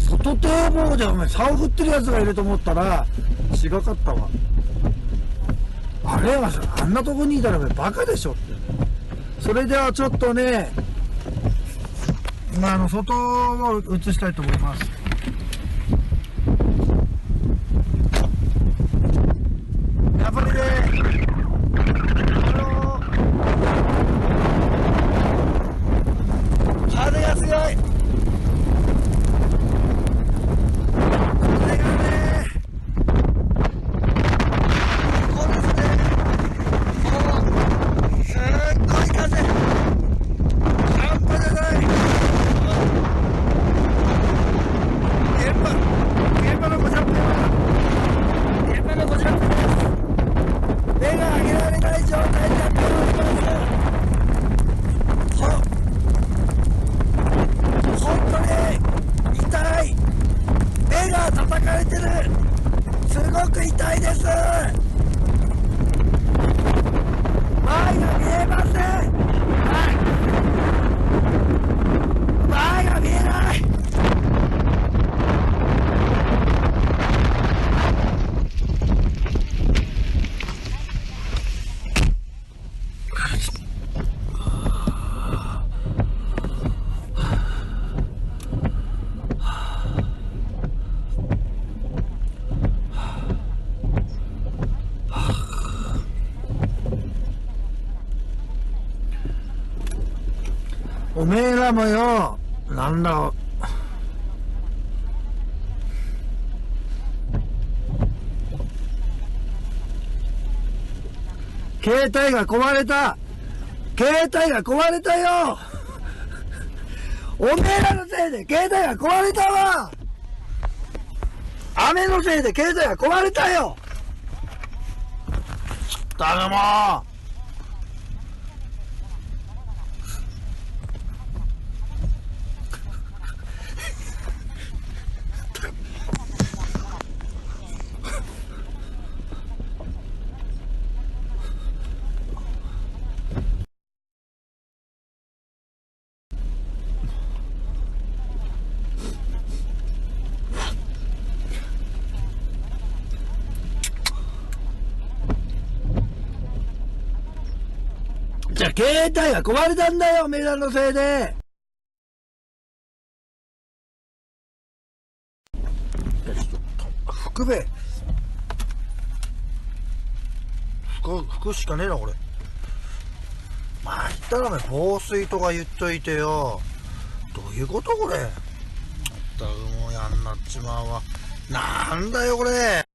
外堤防でお前竿振ってるやつがいると思ったら違かったわ。あれはあんなとこにいたらお前バカでしょって。それではちょっとね、外を映したいと思います。やっぱりね、風がすごい。これがね、ここですね。すっごい風。半端じゃない。現場のごジャンプは、現場のごジャンプです。目が上げられない状態になっております。本当に痛い。目が叩かれてる。すごく痛いです。前が見えません。前が見えない。おめえらもよ、なんだ携帯が壊れた。携帯が壊れたよ。おめえらのせいで携帯が壊れたわ。雨のせいで携帯が壊れたよ。頼もう。じゃあ携帯が壊れたんだよ、おめえらのせいで。服べ。服しかねえなこれ。まあ言ったらお前防水とか言っといてよ。どういうことこれ。まったくもうやんなっちまうわ。なんだよこれ。